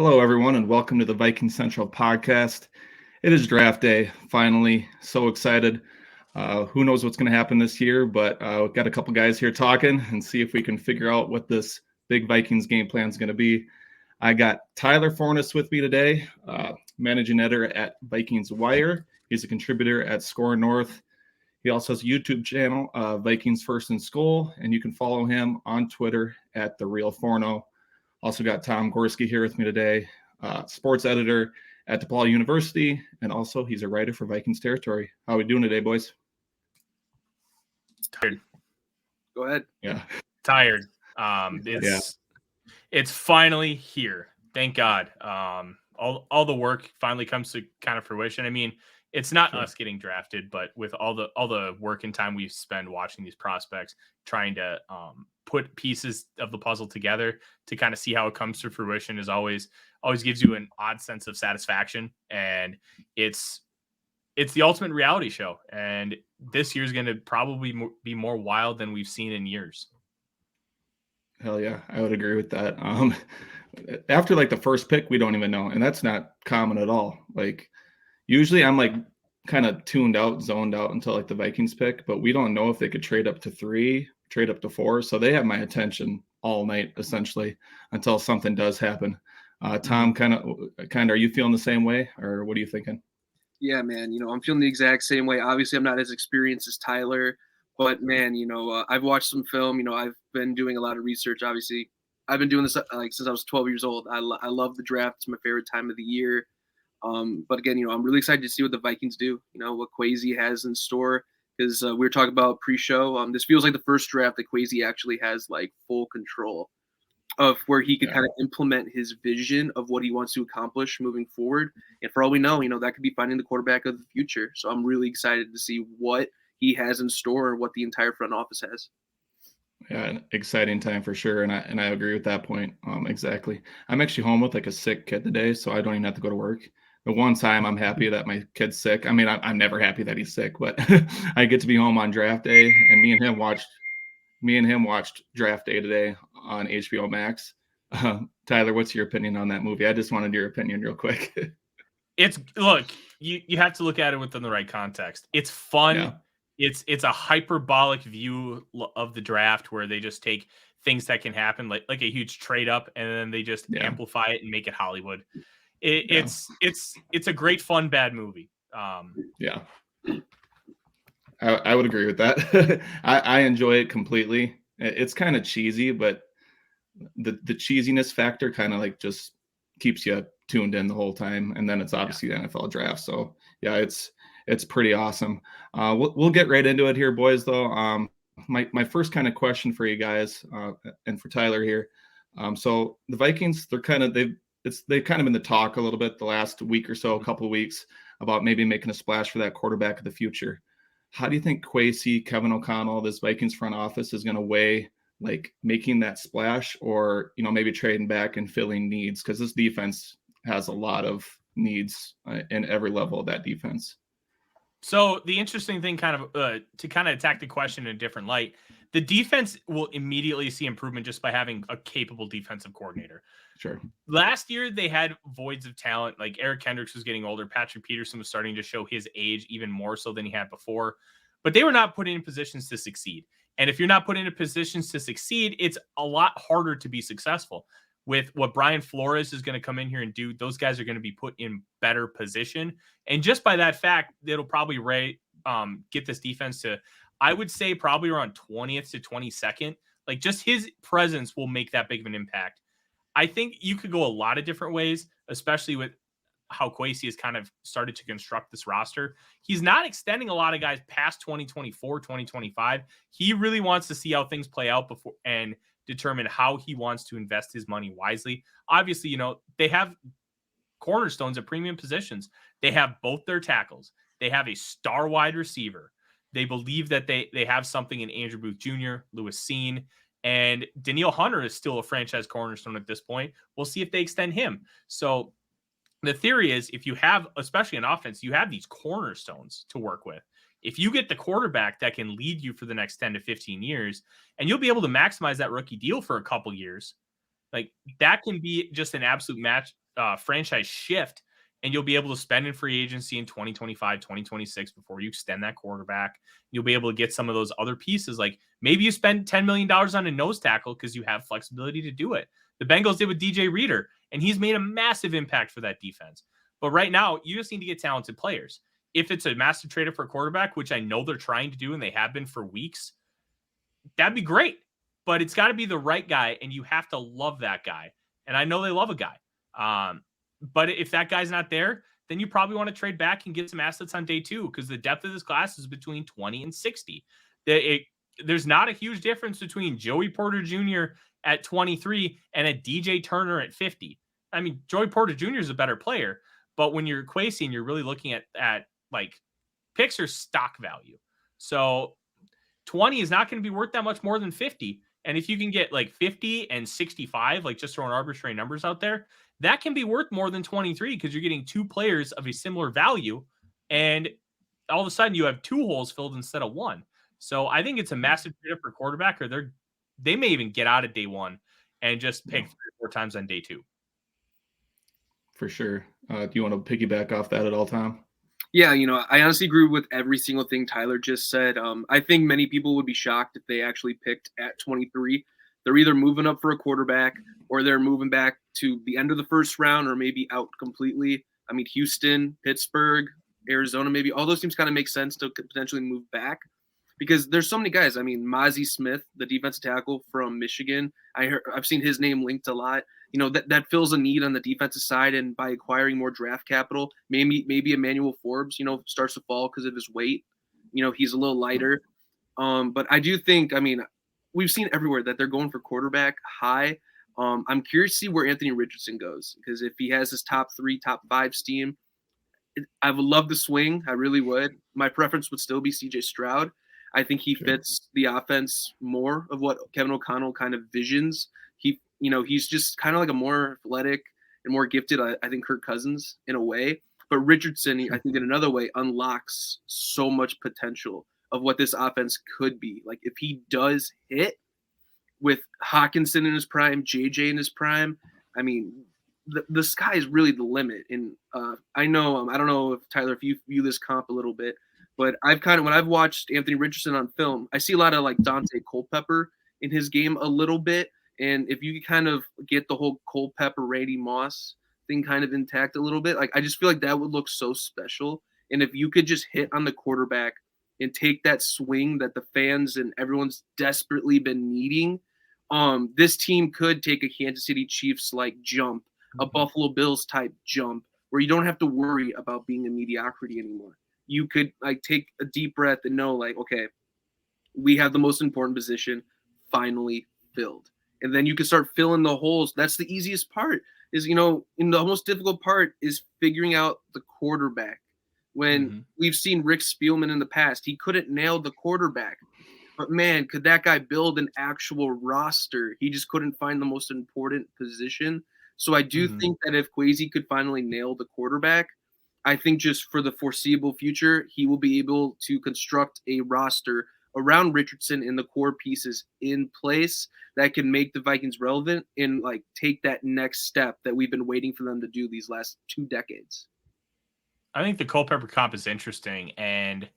Hello, everyone, and welcome to the Viking Central podcast. It is draft day, finally. So excited. Who knows what's going to happen this year, but we've got a couple guys here talking and see if we can figure out what this big Vikings game plan is going to be. I got Tyler Forness with me today, managing editor at Vikings Wire. He's a contributor at Score North. He also has a YouTube channel, Vikings First and Goal, and you can follow him on Twitter at The Real Forno. Also got Tom Gorski here with me today, sports editor at DePaul University, and also he's a writer for Vikings Territory. How are we doing today, boys? Tired. Go ahead. Yeah. Tired. It's finally here. Thank God. All the work finally comes to kind of fruition. I mean, it's not us getting drafted, but with all the work and time we've spent watching these prospects, trying to put pieces of the puzzle together to kind of see how it comes to fruition is always gives you an odd sense of satisfaction. And it's the ultimate reality show. And this year's going to probably be more wild than we've seen in years. Hell yeah, I would agree with that. After like the first pick, we don't even know, and that's not common at all. Like usually I'm like kind of tuned out, zoned out until like the Vikings pick, but we don't know if they could trade up to 3, trade up to 4. So they have my attention all night essentially until something does happen. Tom, kind of, are you feeling the same way, or what are you thinking? Yeah, man. I'm feeling the exact same way. Obviously, I'm not as experienced as Tyler, but man, I've watched some film. I've been doing a lot of research. Obviously, I've been doing this like since I was 12 years old. I love the draft. It's my favorite time of the year. But again, I'm really excited to see what the Vikings do. What Kwesi has in store, because we were talking about pre-show. This feels like the first draft that Kwesi actually has like full control of, where he could kind of implement his vision of what he wants to accomplish moving forward. And for all we know, that could be finding the quarterback of the future. So I'm really excited to see what he has in store and what the entire front office has. Yeah, an exciting time for sure, and I agree with that point. Exactly. I'm actually home with like a sick kid today, so I don't even have to go to work. The one time I'm happy that my kid's sick. I mean, I'm never happy that he's sick, but I get to be home on draft day, and me and him watched Draft Day today on HBO Max. Tyler, what's your opinion on that movie? I just wanted your opinion real quick. You have to look at it within the right context. It's fun. Yeah. It's a hyperbolic view of the draft where they just take things that can happen, like a huge trade up, and then they just amplify it and make it Hollywood. It's a great fun bad movie. Yeah, I would agree with that. I enjoy it completely. It's kind of cheesy, but the cheesiness factor kind of like just keeps you tuned in the whole time. And then it's obviously the NFL draft. So yeah, it's pretty awesome. We'll get right into it here, boys, though. My first kind of question for you guys and for Tyler here. So the Vikings, they've kind of been the talk a little bit the last week or so, a couple of weeks, about maybe making a splash for that quarterback of the future. How do you think Kwesi, Kevin O'Connell, this Vikings front office is going to weigh like making that splash, or maybe trading back and filling needs, because this defense has a lot of needs in every level of that defense? So the interesting thing to attack the question in a different light, the defense will immediately see improvement just by having a capable defensive coordinator. Sure. Last year, they had voids of talent. Like Eric Kendricks was getting older. Patrick Peterson was starting to show his age even more so than he had before. But they were not put in positions to succeed. And if you're not put into positions to succeed, it's a lot harder to be successful. With what Brian Flores is going to come in here and do, those guys are going to be put in better position. And just by that fact, it'll probably get this defense to, I would say, probably around 20th to 22nd. Like, just his presence will make that big of an impact. I think you could go a lot of different ways, especially with how Kwesi has kind of started to construct this roster. He's not extending a lot of guys past 2024, 2025. He really wants to see how things play out before and determine how he wants to invest his money wisely. Obviously, they have cornerstones at premium positions. They have both their tackles. They have a star wide receiver. They believe that they have something in Andrew Booth Jr., Lewis Seen, and Danielle Hunter is still a franchise cornerstone at this point. We'll see if they extend him. So the theory is, if you have, especially an offense, you have these cornerstones to work with. If you get the quarterback that can lead you for the next 10 to 15 years, and you'll be able to maximize that rookie deal for a couple years, like that can be just an absolute franchise shift, and you'll be able to spend in free agency in 2025, 2026 before you extend that quarterback. You'll be able to get some of those other pieces. Like maybe you spend $10 million on a nose tackle because you have flexibility to do it. The Bengals did with DJ Reader, and he's made a massive impact for that defense. But right now, you just need to get talented players. If it's a massive trade for a quarterback, which I know they're trying to do and they have been for weeks, that'd be great. But it's got to be the right guy, and you have to love that guy. And I know they love a guy. But if that guy's not there, then you probably want to trade back and get some assets on day 2 because the depth of this class is between 20 and 60. There's not a huge difference between Joey Porter Jr. at 23 and a DJ Turner at 50. I mean, Joey Porter Jr. is a better player, but when you're Kwesi, you're really looking at like picks or stock value. So 20 is not going to be worth that much more than 50. And if you can get like 50 and 65, like just throwing arbitrary numbers out there, that can be worth more than 23 because you're getting 2 players of a similar value. And all of a sudden you have 2 holes filled instead of 1. So I think it's a massive trade for quarterback, or they may even get out of day 1 and just pick 3 or 4 times on day 2. For sure. Do you want to piggyback off that at all, Tom? Yeah, I honestly agree with every single thing Tyler just said. I think many people would be shocked if they actually picked at 23. They're either moving up for a quarterback or they're moving back to the end of the first round or maybe out completely. I mean, Houston, Pittsburgh, Arizona, maybe all those teams kind of make sense to potentially move back because there's so many guys. I mean, Mozzie Smith, the defensive tackle from Michigan, I've seen his name linked a lot. That fills a need on the defensive side, and by acquiring more draft capital, maybe Emmanuel Forbes, starts to fall because of his weight. He's a little lighter. But I do think, we've seen everywhere that they're going for quarterback high. I'm curious to see where Anthony Richardson goes because if he has his top 3, top 5 steam, I would love the swing. I really would. My preference would still be CJ Stroud. I think he fits the offense more of what Kevin O'Connell kind of visions. He's just kind of like a more athletic and more gifted, I think, Kirk Cousins in a way. But Richardson, I think in another way, unlocks so much potential of what this offense could be. Like if he does hit with Hawkinson in his prime, JJ in his prime, I mean, the sky is really the limit. And I know, I don't know if Tyler, if you view this comp a little bit, but when I've watched Anthony Richardson on film, I see a lot of like Dante Culpepper in his game a little bit. And if you kind of get the whole Culpepper, Randy Moss thing kind of intact a little bit, like I just feel like that would look so special. And if you could just hit on the quarterback and take that swing that the fans and everyone's desperately been needing, this team could take a Kansas City Chiefs like jump, a Buffalo Bills type jump, where you don't have to worry about being a mediocrity anymore. You could like take a deep breath and know like, okay, we have the most important position finally filled. And then you can start filling the holes. That's the easiest part is, and the most difficult part is figuring out the quarterback. When we've seen Rick Spielman in the past, he couldn't nail the quarterback. But, man, could that guy build an actual roster? He just couldn't find the most important position. So I do think that if Kwesi could finally nail the quarterback, I think just for the foreseeable future, he will be able to construct a roster around Richardson and the core pieces in place that can make the Vikings relevant and like take that next step that we've been waiting for them to do these last 2 decades. I think the Culpepper comp is interesting, and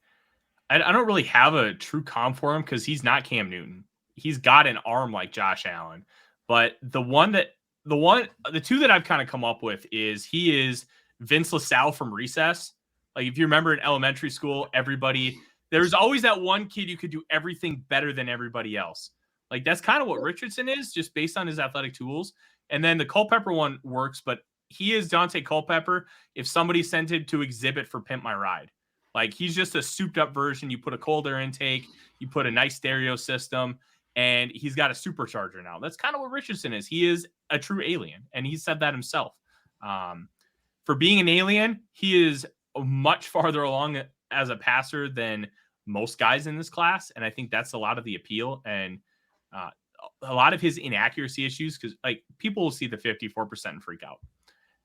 I don't really have a true comp for him because he's not Cam Newton. He's got an arm like Josh Allen, but the two that I've kind of come up with is he is Vince LaSalle from Recess. Like if you remember in elementary school, there's always that one kid you could do everything better than everybody else. Like that's kind of what Richardson is, just based on his athletic tools. And then the Culpepper one works, but he is Dante Culpepper if somebody sent him to exhibit for Pimp My Ride. Like he's just a souped up version. You put a cold air intake, you put a nice stereo system, and he's got a supercharger now. That's kind of what Richardson is. He is a true alien, and he said that himself. For being an alien, he is much farther along as a passer than most guys in this class. And I think that's a lot of the appeal and a lot of his inaccuracy issues. Cause like people will see the 54% and freak out.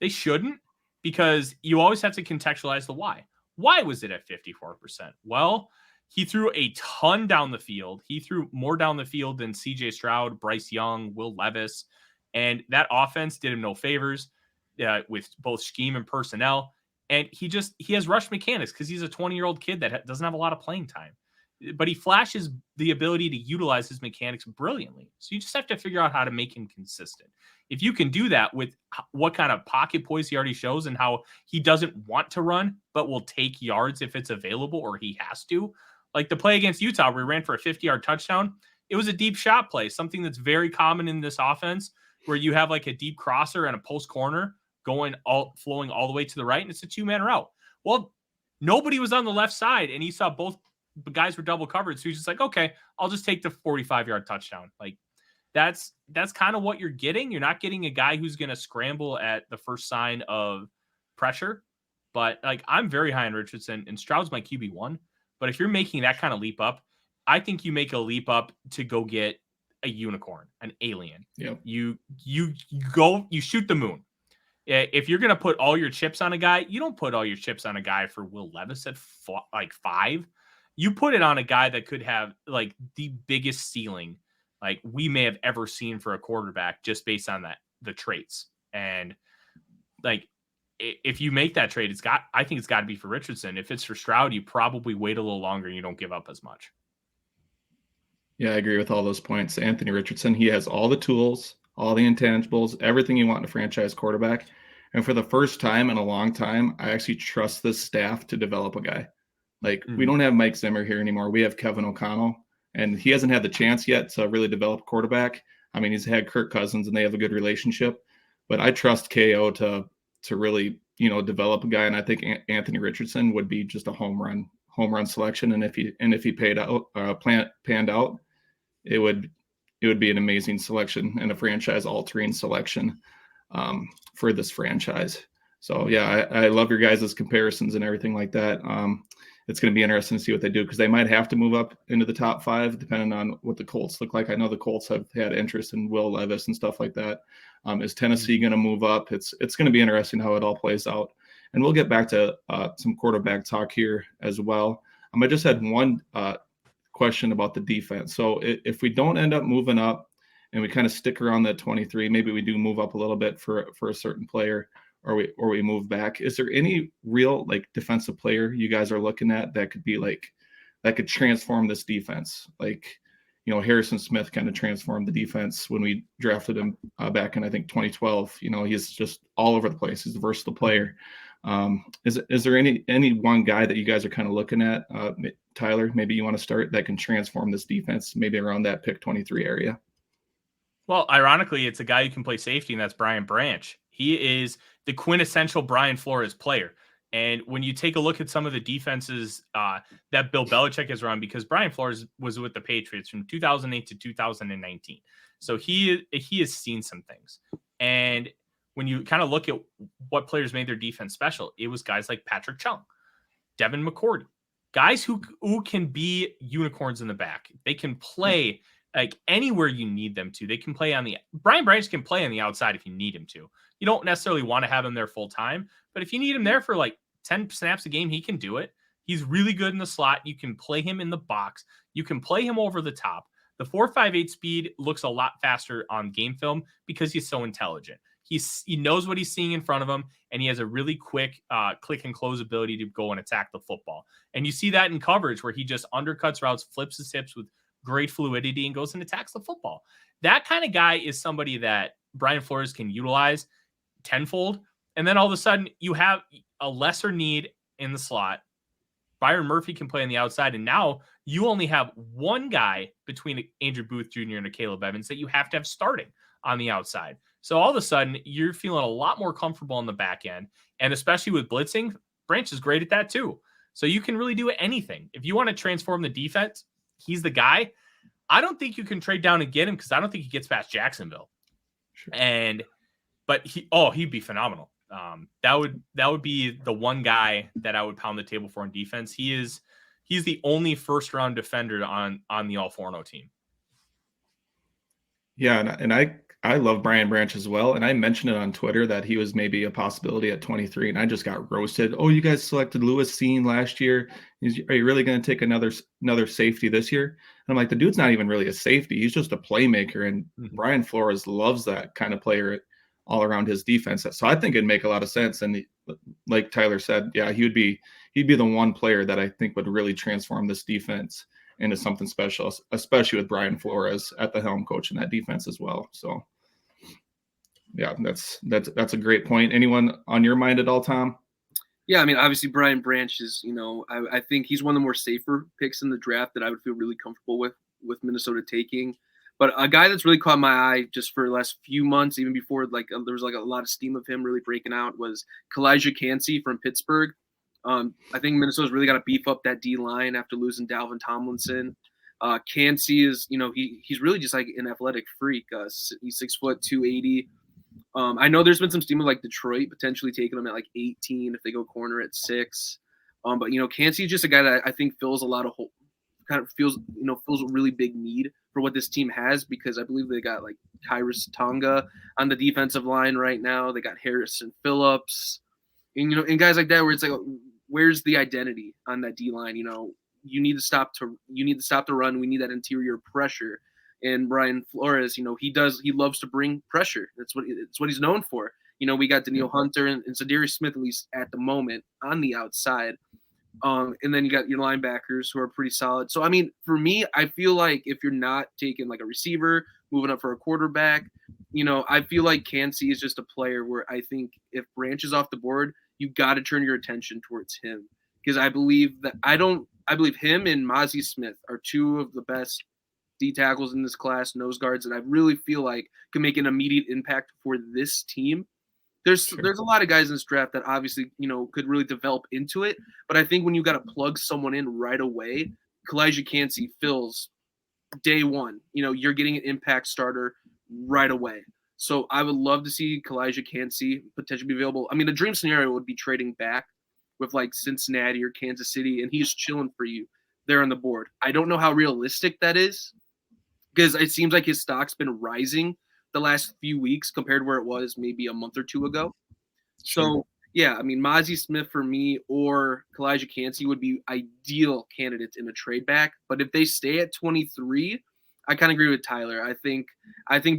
They shouldn't, because you always have to contextualize the why. Why was it at 54%? Well, he threw a ton down the field. He threw more down the field than CJ Stroud, Bryce Young, Will Levis. And that offense did him no favors. with both scheme and personnel. And he has rush mechanics because he's a 20-year-old kid that doesn't have a lot of playing time. But he flashes the ability to utilize his mechanics brilliantly. So you just have to figure out how to make him consistent. If you can do that with what kind of pocket poise he already shows and how he doesn't want to run, but will take yards if it's available or he has to. Like the play against Utah where he ran for a 50-yard touchdown, it was a deep shot play, something that's very common in this offense where you have like a deep crosser and a post corner flowing all the way to the right, and it's a 2-man route. Well, nobody was on the left side, and he saw both guys were double covered, so he's just like, okay, I'll just take the 45-yard touchdown. Like that's kind of what you're getting. You're not getting a guy who's going to scramble at the first sign of pressure, but like I'm very high on Richardson, and Stroud's my QB1. But if you're making that kind of leap up, I think you make a leap up to go get a unicorn, an alien. Yep. You shoot the moon. If you're going to put all your chips on a guy, you don't put all your chips on a guy for Will Levis at 5. You put it on a guy that could have like the biggest ceiling like we may have ever seen for a quarterback just based on the traits. And like, if you make that trade, I think it's got to be for Richardson. If it's for Stroud, you probably wait a little longer and you don't give up as much. Yeah, I agree with all those points. Anthony Richardson, he has all the tools, all the intangibles, everything you want in a franchise quarterback. And for the first time in a long time, I actually trust this staff to develop a guy. Like, we don't have Mike Zimmer here anymore. We have Kevin O'Connell, and he hasn't had the chance yet to really develop a quarterback. I mean, he's had Kirk Cousins, and they have a good relationship. But I trust KO to really, develop a guy. And I think Anthony Richardson would be just a home run selection. And if he panned out, it would be an amazing selection and a franchise altering selection for this franchise. So yeah, I love your guys' comparisons and everything like that. It's going to be interesting to see what they do because they might have to move up into the top 5 depending on what the Colts look like. I know the Colts have had interest in Will Levis and stuff like that. Is Tennessee going to move up? It's going to be interesting how it all plays out. And we'll get back to some quarterback talk here as well. I just had one question about the defense. So if we don't end up moving up and we kind of stick around that 23, maybe we do move up a little bit for a certain player, or we move back. Is there any real like defensive player you guys are looking at that could be like that could transform this defense? Like, Harrison Smith kind of transformed the defense when we drafted him back in, I think, 2012. He's just all over the place. He's a versatile player. Is there any one guy that you guys are kind of looking at? Tyler, maybe you want to start that can transform this defense, maybe around that pick 23 area. Well, ironically, it's a guy who can play safety, and that's Brian Branch. He is the quintessential Brian Flores player. And when you take a look at some of the defenses that Bill Belichick has run, because Brian Flores was with the Patriots from 2008 to 2019. So he has seen some things. And when you kind of look at what players made their defense special, it was guys like Patrick Chung, Devin McCourty, guys who can be unicorns in the back. They can play like anywhere you need them to. They can play Brian Branch can play on the outside if you need him to. You don't necessarily want to have him there full time, but if you need him there for like 10 snaps a game, he can do it. He's really good in the slot. You can play him in the box. You can play him over the top. The 4.58 speed looks a lot faster on game film because he's so intelligent. He knows what he's seeing in front of him, and he has a really quick click and close ability to go and attack the football. And you see that in coverage where he just undercuts routes, flips his hips with great fluidity, and goes and attacks the football. That kind of guy is somebody that Brian Flores can utilize tenfold. And then all of a sudden you have a lesser need in the slot. Byron Murphy can play on the outside. And now you only have one guy between Andrew Booth Jr. and Caleb Evans that you have to have starting on the outside. So all of a sudden you're feeling a lot more comfortable on the back end. And especially with blitzing, Branch is great at that too. So you can really do anything. If you want to transform the defense, he's the guy. I don't think you can trade down and get him because I don't think he gets past Jacksonville. Sure. But he'd be phenomenal. That would be the one guy that I would pound the table for in defense. He's the only first round defender on the All Forno team. Yeah, and I love Brian Branch as well. And I mentioned it on Twitter that he was maybe a possibility at 23, and I just got roasted. Oh, you guys selected Lewis Seen last year. Are you really going to take another safety this year? And I'm like, the dude's not even really a safety. He's just a playmaker. And Brian Flores loves that kind of player all around his defense. So I think it'd make a lot of sense. And like Tyler said, yeah, he'd be the one player that I think would really transform this defense into something special, especially with Brian Flores at the helm coaching that defense as well. So yeah, that's a great point. Anyone on your mind at all, Tom? Yeah, I mean, obviously Brian Branch is, I think he's one of the more safer picks in the draft that I would feel really comfortable with Minnesota taking. But a guy that's really caught my eye just for the last few months, even before there was like a lot of steam of him really breaking out, was Kalijah Cansey from Pittsburgh. I think Minnesota's really got to beef up that D line after losing Dalvin Tomlinson. Cansey is, he's really just like an athletic freak. He's 6 foot 280. I know there's been some steam of like Detroit potentially taking him at like 18 if they go corner at 6. But Cansey is just a guy that I think fills a lot of fills a really big need for what this team has, because I believe they got like Kyrus Tonga on the defensive line right now. They got Harrison Phillips, and and guys like that where it's like, where's the identity on that D line? You need to stop the run. We need that interior pressure. And Brian Flores, he loves to bring pressure. It's what he's known for. We got Danielle Hunter and Zadarius Smith, at least at the moment, on the outside. And then you got your linebackers who are pretty solid. So, I mean, for me, I feel like if you're not taking like a receiver, moving up for a quarterback, I feel like Cansey is just a player where I think if Branch is off the board, you got to turn your attention towards him. Because I believe him and Mozzie Smith are two of the best D tackles in this class, nose guards, that I really feel like can make an immediate impact for this team. There's a lot of guys in this draft that obviously, could really develop into it. But I think when you got to plug someone in right away, Kalijah Cansey fills day one. You're getting an impact starter right away. So I would love to see Kalijah Cansey potentially be available. I mean, the dream scenario would be trading back with like Cincinnati or Kansas City, and he's chilling for you there on the board. I don't know how realistic that is, because it seems like his stock's been rising the last few weeks compared to where it was maybe a month or two ago. Sure. So, yeah, I mean, Mozzie Smith for me or Kalijah Cansey would be ideal candidates in a trade back. But if they stay at 23, I kind of agree with Tyler. I think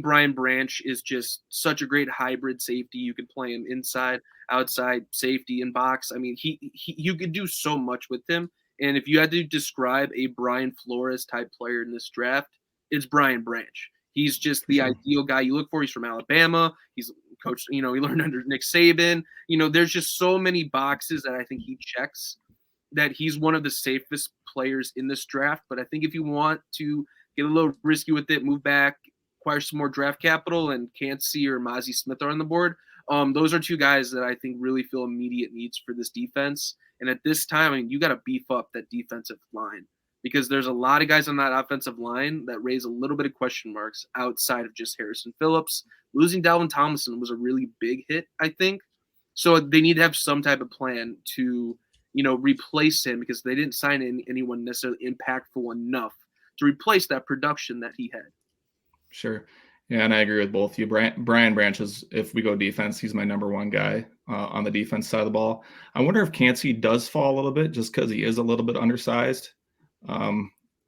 Brian Branch is just such a great hybrid safety. You could play him inside, outside, safety, and box. I mean, you could do so much with him. And if you had to describe a Brian Flores type player in this draft, it's Brian Branch. He's just the ideal guy you look for. He's from Alabama. He's coached, he learned under Nick Saban. There's just so many boxes that I think he checks, that he's one of the safest players in this draft. But I think if you want to get a little risky with it, move back, acquire some more draft capital, and Cansey or Mozzie Smith are on the board, those are two guys that I think really feel immediate needs for this defense. And at this time, I mean, you got to beef up that defensive line, because there's a lot of guys on that offensive line that raise a little bit of question marks outside of just Harrison Phillips. Losing Dalvin Tomlinson was a really big hit, I think. So they need to have some type of plan to, replace him, because they didn't sign anyone necessarily impactful enough to replace that production that he had. Sure. Yeah, and I agree with both of you. Brian Branch is, if we go defense, he's my number one guy on the defense side of the ball. I wonder if Cansey does fall a little bit just because he is a little bit undersized.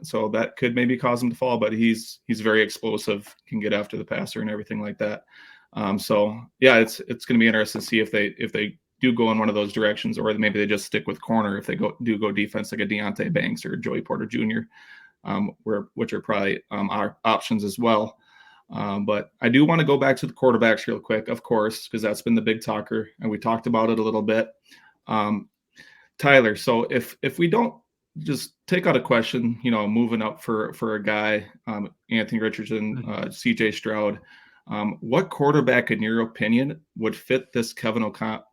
So that could maybe cause him to fall, but he's very explosive, can get after the passer and everything like that. So yeah, it's going to be interesting to see if they do go in one of those directions, or maybe they just stick with corner if they go defense, like a Deontay Banks or Joey Porter Jr., which are probably our options as well. But I do want to go back to the quarterbacks real quick, of course, because that's been the big talker, and we talked about it a little bit. Tyler, so if we don't just take out a question, moving up for a guy, Anthony Richardson, CJ Stroud, what quarterback, in your opinion, would fit this Kevin O'Connell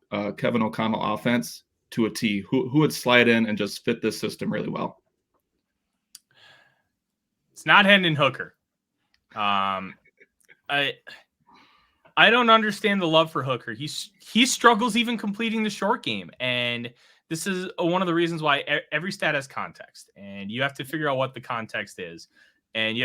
offense to a T? Who would slide in and just fit this system really well? It's not Hendon Hooker. I don't understand the love for Hooker. He struggles even completing the short game, and this is one of the reasons why every stat has context, and you have to figure out what the context is. And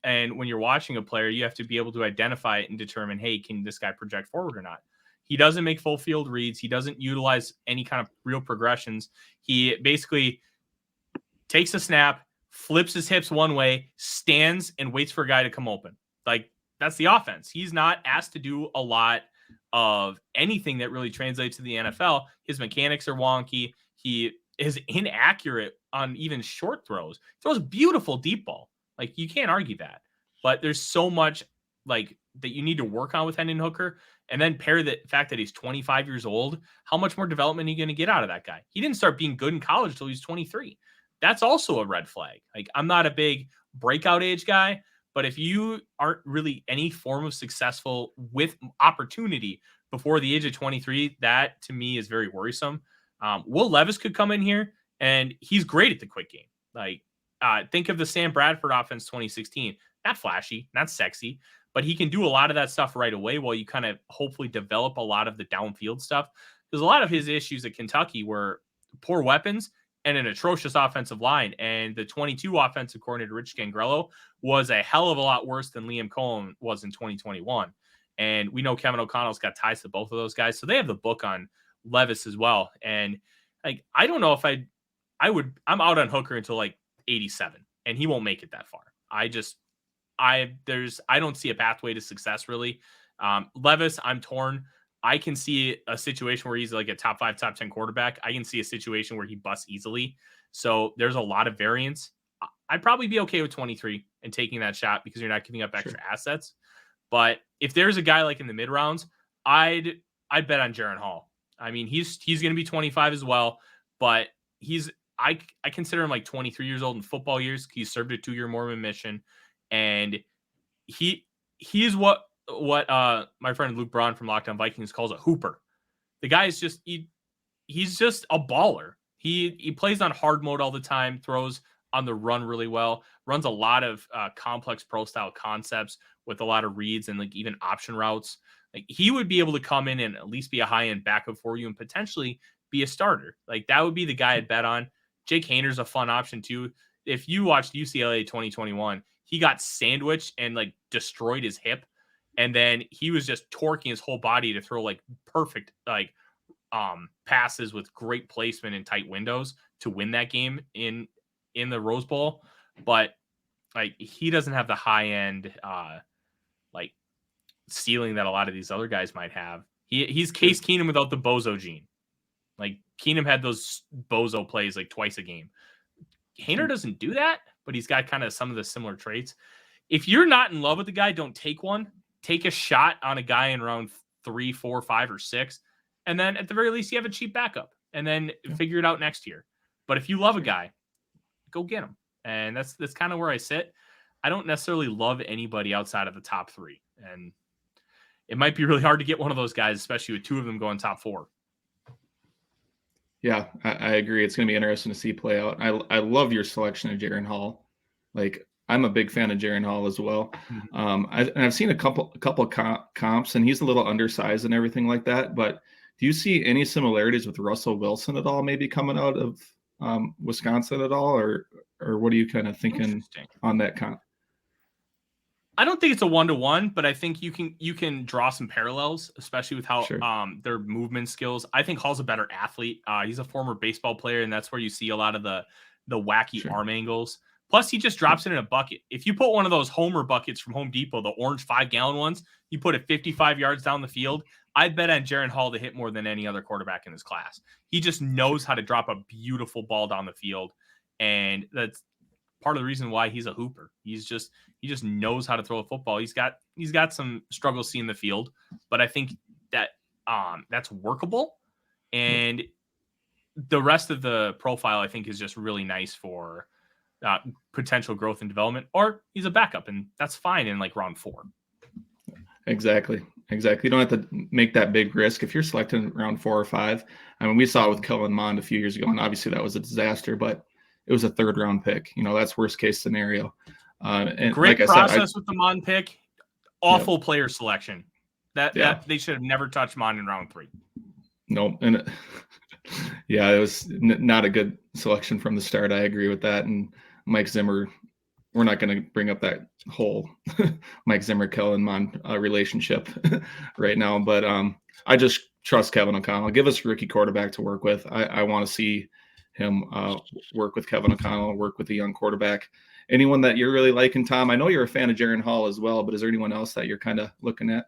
and when you're watching a player, you have to be able to identify it and determine, hey, can this guy project forward or not? He doesn't make full field reads. He doesn't utilize any kind of real progressions. He basically takes a snap, flips his hips one way, stands, and waits for a guy to come open. Like, that's the offense. He's not asked to do a lot of anything that really translates to the NFL. His mechanics are wonky. He is inaccurate on even short throws. He throws beautiful deep ball. Like, you can't argue that. But there's so much like that you need to work on with Hendon Hooker. And then pair the fact that he's 25 years old. How much more development are you going to get out of that guy? He didn't start being good in college until he was 23. That's also a red flag. Like, I'm not a big breakout age guy, but if you aren't really any form of successful with opportunity before the age of 23, that to me is very worrisome. Will Levis could come in here, and he's great at the quick game. Like, think of the Sam Bradford offense 2016. Not flashy, not sexy, but he can do a lot of that stuff right away while you kind of hopefully develop a lot of the downfield stuff. Because a lot of his issues at Kentucky were poor weapons and an atrocious offensive line. And the 22 offensive coordinator, Rich Gangrello, was a hell of a lot worse than Liam Cohen was in 2021. And we know Kevin O'Connell's got ties to both of those guys. So they have the book on Levis as well. And like, I don't know if I'm out on Hooker until like 87, and he won't make it that far. I don't see a pathway to success really. Levis, I'm torn. I can see a situation where he's like a top 5, top 10 quarterback. I can see a situation where he busts easily. So there's a lot of variance. I'd probably be okay with 23 and taking that shot because you're not giving up extra assets. But if there's a guy like in the mid rounds, I'd bet on Jaren Hall. I mean, he's going to be 25 as well, but I consider him like 23 years old in football years. He's served a 2-year Mormon mission, and he is what my friend Luke Braun from Lockdown Vikings calls a hooper. The guy is just he's just a baller. He plays on hard mode all the time, throws on the run really well, runs a lot of complex pro style concepts with a lot of reads and like even option routes. Like, he would be able to come in and at least be a high end backup for you and potentially be a starter. Like, that would be the guy I'd bet on. Jake Hayner's a fun option too. If you watched UCLA 2021, he got sandwiched and like destroyed his hip. And then he was just torquing his whole body to throw like perfect like passes with great placement in tight windows to win that game in the Rose Bowl. But like, he doesn't have the high end like ceiling that a lot of these other guys might have. He's Case Keenum without the bozo gene. Like, Keenum had those bozo plays like twice a game. Hayner doesn't do that, but he's got kind of some of the similar traits. If you're not in love with the guy, don't take one. Take a shot on a guy in round 3, 4, 5, or 6. And then at the very least, you have a cheap backup and then figure it out next year. But if you love a guy, go get him. And that's kind of where I sit. I don't necessarily love anybody outside of the top 3. And it might be really hard to get one of those guys, especially with 2 of them going top 4. Yeah, I agree. It's going to be interesting to see play out. I love your selection of Jaren Hall. Like, I'm a big fan of Jaren Hall as well. I've seen a couple comps, and he's a little undersized and everything like that. But do you see any similarities with Russell Wilson at all? Maybe coming out of Wisconsin at all, or what are you kind of thinking on that comp? I don't think it's a 1-to-1, but I think you can draw some parallels, especially with how their movement skills. I think Hall's a better athlete. He's a former baseball player, and that's where you see a lot of the wacky arm angles. Plus, he just drops it in a bucket. If you put one of those Homer buckets from Home Depot, the orange 5-gallon ones, you put it 55 yards down the field, I'd bet on Jaren Hall to hit more than any other quarterback in this class. He just knows how to drop a beautiful ball down the field, and that's part of the reason why he's a hooper. He just knows how to throw a football. He's got some struggles seeing the field, but I think that that's workable. And the rest of the profile, I think, is just really nice for potential growth and development. Or he's a backup, and that's fine in like round 4. Exactly. You don't have to make that big risk if you're selecting round 4 or 5. I mean, we saw it with Kellen Mond a few years ago, and obviously that was a disaster, but it was a 3rd round pick. That's worst case scenario. And great like process with the Mond pick. Awful player selection. That they should have never touched Mond in round 3. Nope. And it was not a good selection from the start. I agree with that. And Mike Zimmer, we're not going to bring up that whole Mike Zimmer Kellen Mond relationship right now, but I just trust Kevin O'Connell. Give us a rookie quarterback to work with. I want to see him work with Kevin O'Connell, work with a young quarterback. Anyone that you're really liking, Tom? I know you're a fan of Jaren Hall as well, but is there anyone else that you're kind of looking at?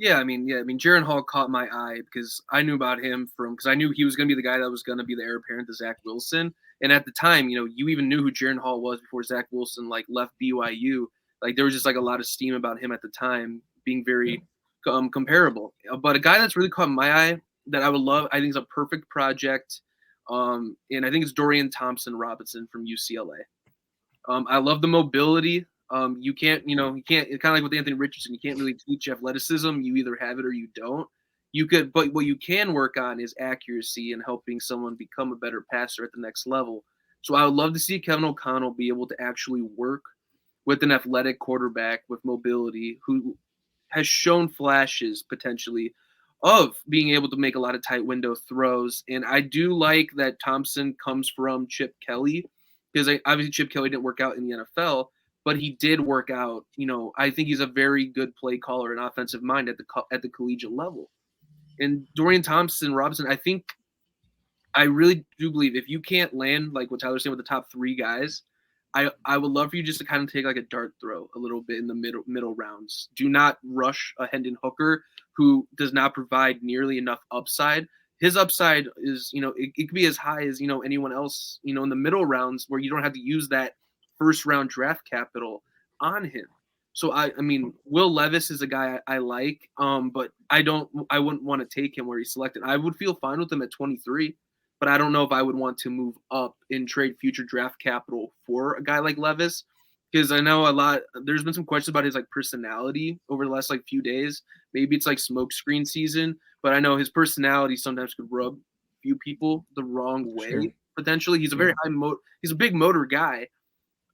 Yeah, I mean, Jaron Hall caught my eye because I knew about him because I knew he was going to be the guy that was going to be the heir apparent to Zach Wilson. And at the time, you even knew who Jaron Hall was before Zach Wilson like left BYU. Like there was just like a lot of steam about him at the time, being very comparable. But a guy that's really caught my eye that I would love, I think is a perfect project. And I think it's Dorian Thompson-Robinson from UCLA. I love the mobility. You can't kind of like with Anthony Richardson, you can't really teach athleticism. You either have it or you don't. But what you can work on is accuracy and helping someone become a better passer at the next level. So I would love to see Kevin O'Connell be able to actually work with an athletic quarterback with mobility who has shown flashes potentially of being able to make a lot of tight window throws. And I do like that Thompson comes from Chip Kelly because obviously Chip Kelly didn't work out in the NFL, but he did work out. I think he's a very good play caller and offensive mind at the collegiate level. And Dorian Thompson-Robinson, I really do believe if you can't land like what Tyler's saying with the top 3 guys, I would love for you just to kind of take like a dart throw a little bit in the middle rounds. Do not rush a Hendon Hooker who does not provide nearly enough upside. His upside is, it could be as high as, anyone else, in the middle rounds where you don't have to use that first round draft capital on him. So I mean, Will Levis is a guy I like, but I wouldn't want to take him where he's selected. I would feel fine with him at 23, but I don't know if I would want to move up and trade future draft capital for a guy like Levis, because I know there's been some questions about his like personality over the last like few days. Maybe it's like smokescreen season, but I know his personality sometimes could rub few people the wrong way. Sure. Potentially, he's a very he's a big motor guy.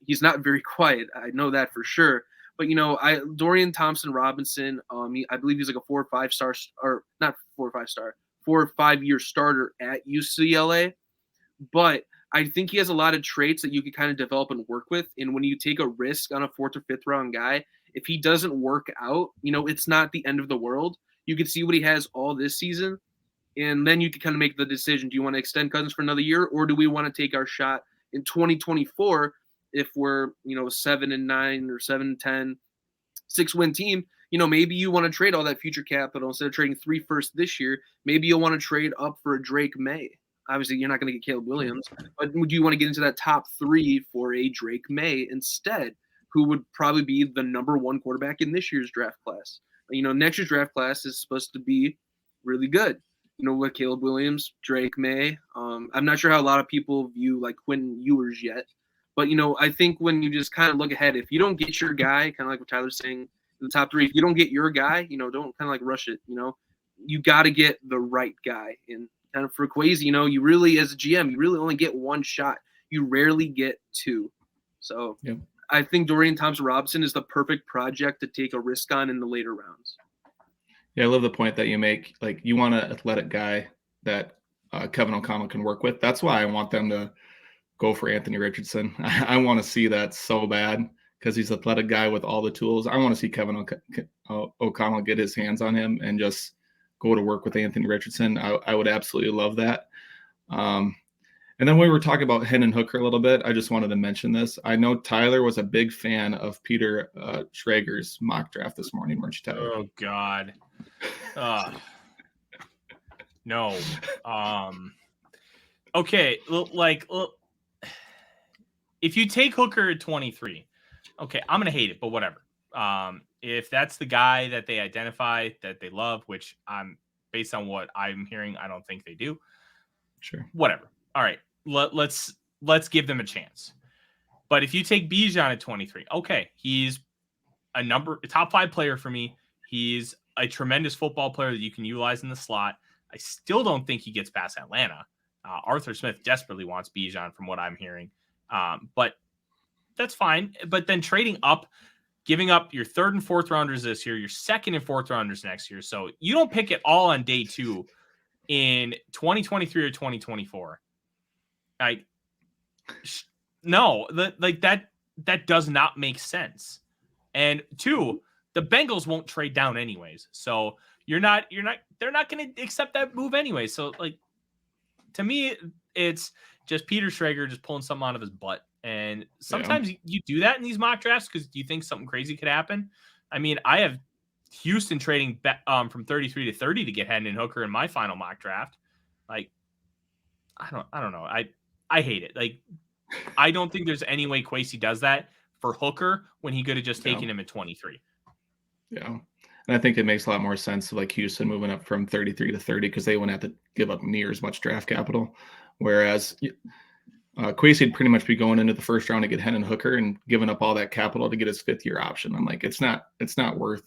He's not very quiet. I know that for sure. But Dorian Thompson-Robinson, I believe he's like a 4 or 5 star, or not 4 or 5 star, 4 or 5 year starter at UCLA. But I think he has a lot of traits that you can kind of develop and work with. And when you take a risk on a 4th or 5th round guy, if he doesn't work out, it's not the end of the world. You can see what he has all this season. And then you can kind of make the decision. Do you want to extend Cousins for another year, or do we want to take our shot in 2024 if we're, 7-9 or 7-10, 6-win team? Maybe you want to trade all that future capital instead of trading 3 firsts this year. Maybe you'll want to trade up for a Drake May. Obviously, you're not going to get Caleb Williams, but would you want to get into that top 3 for a Drake May instead, who would probably be the number 1 quarterback in this year's draft class? Next year's draft class is supposed to be really good. With Caleb Williams, Drake May. I'm not sure how a lot of people view like Quentin Ewers yet, but I think when you just kind of look ahead, if you don't get your guy, kind of like what Tyler's saying, in the top 3, if you don't get your guy, don't kind of like rush it. You got to get the right guy. And kind of for Kwesi, you really, as a GM, you really only get 1 shot. You rarely get 2. So yeah. I think Dorian Thompson-Robinson is the perfect project to take a risk on in the later rounds. Yeah, I love the point that you make. Like, you want an athletic guy that Kevin O'Connell can work with. That's why I want them to go for Anthony Richardson. I want to see that so bad because he's an athletic guy with all the tools. I want to see Kevin O'Connell get his hands on him and just go to work with Anthony Richardson. I would absolutely love that. And then we were talking about Hendon Hooker a little bit. I just wanted to mention this. I know Tyler was a big fan of Peter Schrager's mock draft this morning, weren't you, Tyler? Oh, God. No. Okay, if you take Hooker at 23, okay, I'm going to hate it, but whatever. If that's the guy that they identify, that they love, which based on what I'm hearing, I don't think they do. Sure. Whatever. All right. Let's give them a chance. But if you take Bijan at 23, okay, he's a top 5 player for me. He's a tremendous football player that you can utilize in the slot. I still don't think he gets past Atlanta. Arthur Smith desperately wants Bijan from what I'm hearing. But that's fine. But then trading up, giving up your 3rd and 4th rounders this year, your 2nd and 4th rounders next year. So you don't pick it all on day 2 in 2023 or 2024. No, that does not make sense. And 2, the Bengals won't trade down anyways. So they're not going to accept that move anyway. So to me, it's just Peter Schrager just pulling something out of his butt. And sometimes you do that in these mock drafts because you think something crazy could happen. I mean, I have Houston trading from 33 to 30 to get Hendon Hooker in my final mock draft. Like, I don't know. I hate it. Like, I don't think there's any way Kwesi does that for Hooker when he could have just taken him at 23. Yeah. And I think it makes a lot more sense like Houston moving up from 33 to 30 because they wouldn't have to give up near as much draft capital. Whereas Kwesi would pretty much be going into the first round to get Hendon Hooker and giving up all that capital to get his 5th-year option. I'm like, it's not worth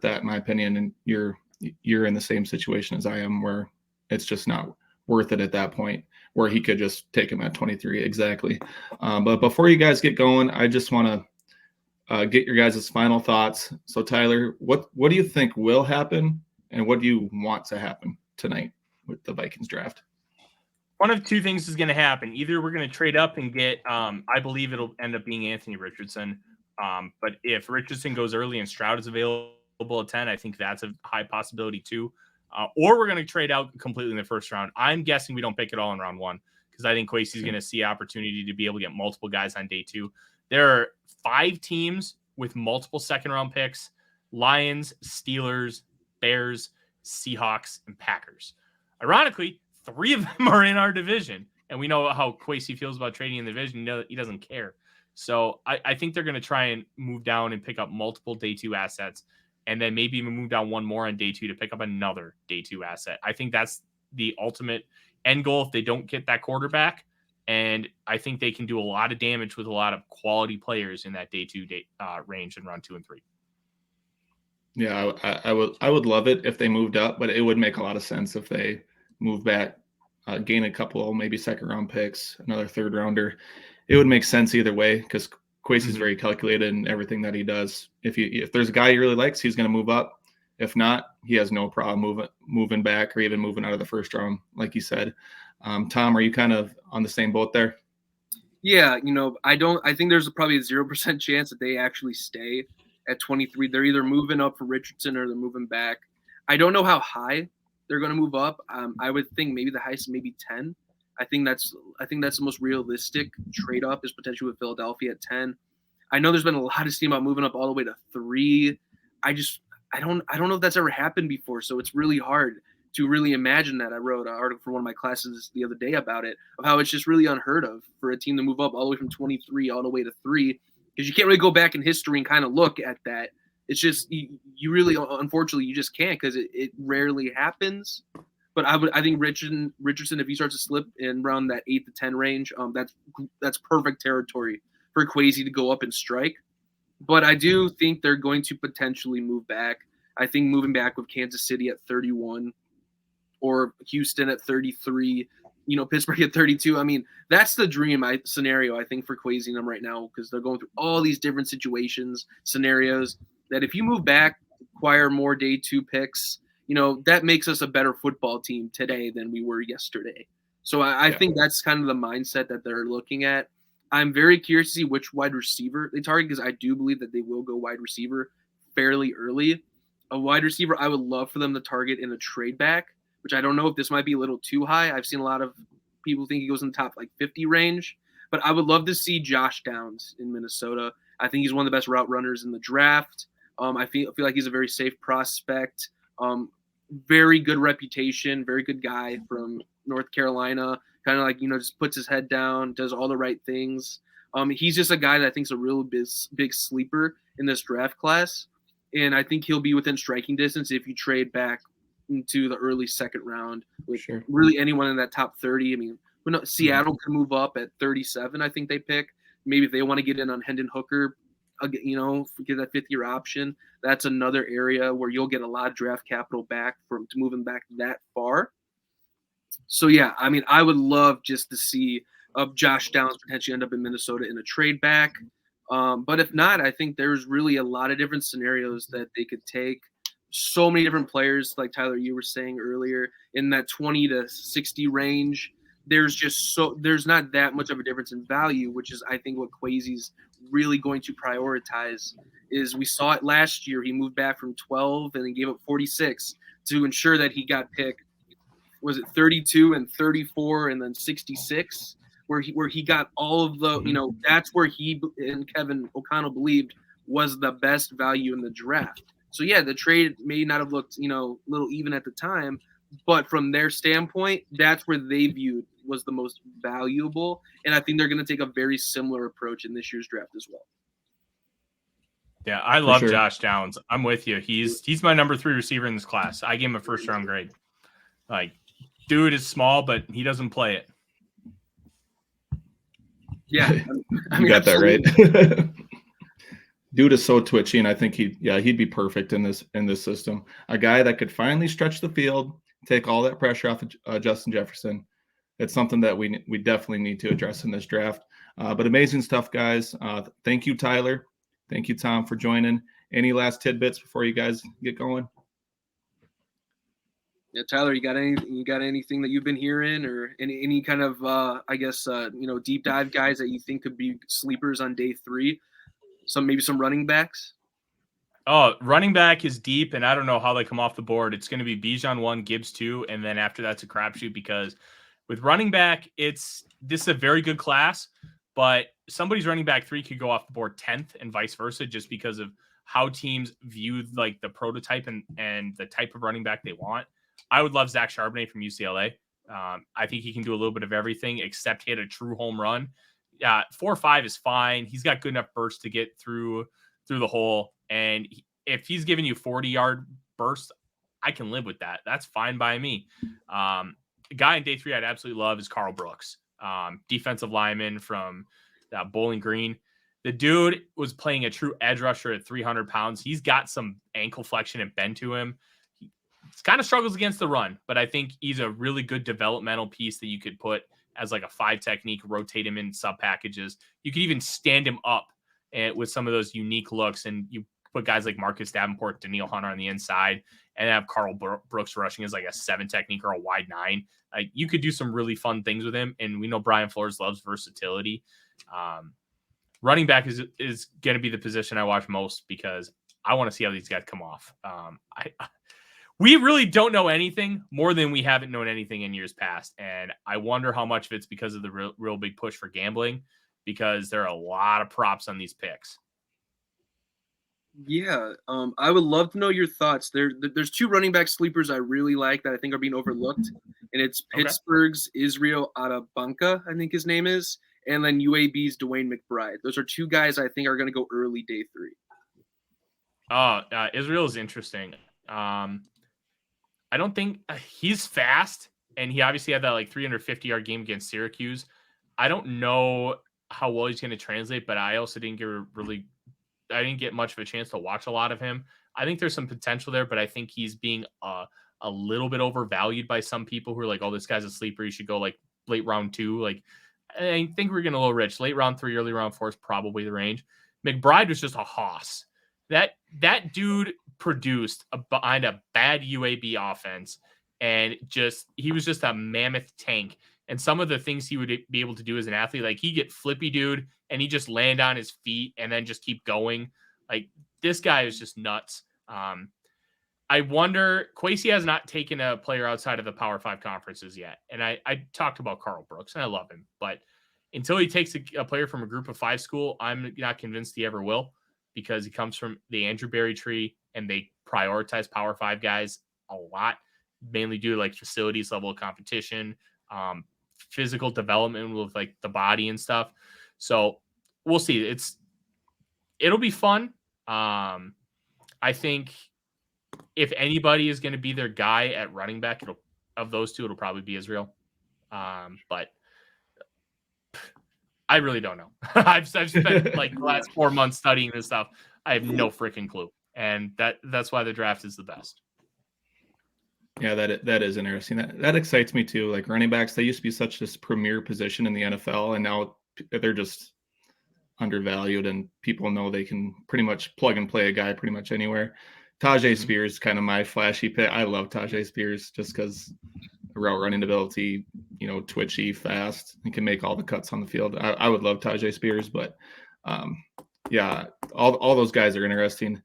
that in my opinion. And you're in the same situation as I am where it's just not worth it at that point where he could just take him at 23. Exactly. But before you guys get going, I just want to get your guys' final thoughts. So Tyler, what do you think will happen and what do you want to happen tonight with the Vikings draft? One of two things is going to happen. Either we're going to trade up and get, I believe it'll end up being Anthony Richardson. But if Richardson goes early and Stroud is available at 10, I think that's a high possibility too. Or we're going to trade out completely in the first round. I'm guessing we don't pick it all in round 1 because I think Kwesi's going to see opportunity to be able to get multiple guys on day 2. There are 5 teams with multiple second-round picks: Lions, Steelers, Bears, Seahawks, and Packers. Ironically, 3 of them are in our division, and we know how Kwesi feels about trading in the division. You know, he doesn't care. So I think they're going to try and move down and pick up multiple day 2 assets, and then maybe even move down one more on day 2 to pick up another day 2 asset. I think that's the ultimate end goal if they don't get that quarterback. And I think they can do a lot of damage with a lot of quality players in that day 2 range in round 2 and 3. Yeah, I would love it if they moved up, but it would make a lot of sense if they move back, gain a couple, maybe second-round picks, another third-rounder. It would make sense either way because Kwesi's very calculated in everything that he does. If there's a guy he really likes, he's going to move up. If not, he has no problem moving back or even moving out of the first round, like you said. Tom, are you kind of on the same boat there? Yeah, I think there's probably a 0% chance that they actually stay at 23. They're either moving up for Richardson or they're moving back. I don't know how high they're going to move up. I would think maybe the highest, maybe 10. I think that's the most realistic trade up is potentially with Philadelphia at 10. I know there's been a lot of steam about moving up all the way to 3. I don't know if that's ever happened before, so it's really hard to really imagine that. I wrote an article for one of my classes the other day about it, of how it's just really unheard of for a team to move up all the way from 23 all the way to 3, because you can't really go back in history and kind of look at that. It's just you really, unfortunately, you just can't because it rarely happens. But I think Richardson, if he starts to slip in around that 8 to 10 range, that's perfect territory for Kwesi to go up and strike. But I do think they're going to potentially move back. I think moving back with Kansas City at 31 or Houston at 33, Pittsburgh at 32. I mean, that's the dream scenario, I think, for Kwesi and them right now, because they're going through all these different scenarios that if you move back, acquire more day 2 picks, that makes us a better football team today than we were yesterday. So I think that's kind of the mindset that they're looking at. I'm very curious to see which wide receiver they target, because I do believe that they will go wide receiver fairly early. A wide receiver I would love for them to target in a trade back, which I don't know if this might be a little too high. I've seen a lot of people think he goes in the top 50 range, but I would love to see Josh Downs in Minnesota. I think he's one of the best route runners in the draft. I feel like he's a very safe prospect. Very good reputation, very good guy from North Carolina. Kind of just puts his head down, does all the right things. He's just a guy that I think is a real big sleeper in this draft class. And I think he'll be within striking distance if you trade back into the early second round with really anyone in that top 30. I mean, Seattle can move up at 37, I think they pick. Maybe if they want to get in on Hendon Hooker, get that 5th-year option, that's another area where you'll get a lot of draft capital back to moving back that far. So, yeah, I mean, I would love just to see Josh Downs potentially end up in Minnesota in a trade back. But if not, I think there's really a lot of different scenarios that they could take. So many different players, like Tyler, you were saying earlier, in that 20 to 60 range. There's not that much of a difference in value, which is, I think, what Kwesi's really going to prioritize. Is we saw it last year. He moved back from 12 and he gave up 46 to ensure that he got picked. Was it 32 and 34 and then 66, where he got all of the, that's where he and Kevin O'Connell believed was the best value in the draft. So yeah, the trade may not have looked, a little even at the time, but from their standpoint, that's where they viewed was the most valuable. And I think they're going to take a very similar approach in this year's draft as well. Yeah, I For love sure. Josh Downs. I'm with you. He's my number 3 receiver in this class. I gave him a first round grade. Like, dude is small, but he doesn't play it. Yeah, you got absolutely. that right. Dude is so twitchy, and I think he'd be perfect in this system. A guy that could finally stretch the field, take all that pressure off of Justin Jefferson. It's something that we definitely need to address in this draft. But amazing stuff, guys. Thank you, Tyler. Thank you, Tom, for joining. Any last tidbits before you guys get going? Yeah, Tyler, you got anything that you've been hearing, or any kind of deep dive guys that you think could be sleepers on day 3? Maybe some running backs. Oh, running back is deep, and I don't know how they come off the board. It's going to be Bijan 1, Gibbs 2, and then after that's a crapshoot, because with running back, this is a very good class, but somebody's running back 3 could go off the board 10th and vice versa, just because of how teams view like the prototype and the type of running back they want. I would love Zach Charbonnet from UCLA. I think he can do a little bit of everything except hit a true home run. 4-5 is fine. He's got good enough burst to get through the hole. And if he's giving you 40-yard bursts, I can live with that. That's fine by me. A guy in day 3 I'd absolutely love is Carl Brooks, defensive lineman from Bowling Green. The dude was playing a true edge rusher at 300 pounds. He's got some ankle flexion and bend to him. He kind of struggles against the run, but I think he's a really good developmental piece that you could put as like a 5 technique, rotate him in sub packages. You could even stand him up with some of those unique looks, and you put guys like Marcus Davenport, Daniil Hunter on the inside, and have Carl Brooks rushing as like a 7 technique or a wide 9. Like, you could do some really fun things with him, and we know Brian Flores loves versatility. Running back is going to be the position I watch most because I want to see how these guys come off. We really don't know anything more than we haven't known anything in years past, and I wonder how much of it's because of the real big push for gambling, because there are a lot of props on these picks. Yeah, I would love to know your thoughts. There's 2 running back sleepers I really like that I think are being overlooked, and it's Pittsburgh's Israel Adabanka, I think his name is, and then UAB's Dwayne McBride. Those are 2 guys I think are going to go early day 3. Israel is interesting. I don't think he's fast, and he obviously had that like 350-yard game against Syracuse. I don't know how well he's going to translate, but I also didn't get much of a chance to watch a lot of him. I think there's some potential there, but I think he's being a little bit overvalued by some people who are like, oh, this guy's a sleeper. You should go like late round 2. Like, I think we're getting a little rich. Late round 3, early round 4 is probably the range. McBride was just a hoss. That dude produced behind a bad UAB offense, and he was just a mammoth tank. And some of the things he would be able to do as an athlete, like he get flippy, dude, and he just land on his feet and then just keep going. Like, this guy is just nuts. I wonder, Kwesi has not taken a player outside of the Power 5 conferences yet. And I talked about Carl Brooks, and I love him. But until he takes a player from a group of 5 school, I'm not convinced he ever will, because he comes from the Andrew Berry tree, and they prioritize Power 5 guys a lot, mainly due to like facilities, level of competition, physical development with like the body and stuff. So we'll see. It'll be fun. I think if anybody is going to be their guy at running back, of those 2, it'll probably be Israel. But I really don't know. I've spent like the last 4 months studying this stuff. I have no freaking clue. And that's why the draft is the best. Yeah, that is interesting. That excites me too. Like, running backs, they used to be such this premier position in the NFL, and now they're just undervalued, and people know they can pretty much plug and play a guy pretty much anywhere. Tajay Spears, kind of my flashy pick. I love Tajay Spears just because route running ability, twitchy, fast. He can make all the cuts on the field. I would love Tajay Spears, but yeah, all those guys are interesting.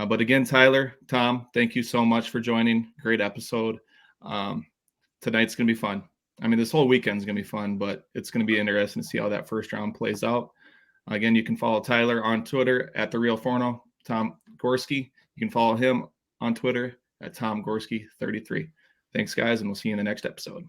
But again, Tyler, Tom, thank you so much for joining. Great episode. Tonight's going to be fun. I mean, this whole weekend's going to be fun, but it's going to be interesting to see how that first round plays out. Again, you can follow Tyler on Twitter at @TheRealForno. Tom Gorski, You can follow him on Twitter at Tom Gorski 33. Thanks, guys, and we'll see you in the next episode.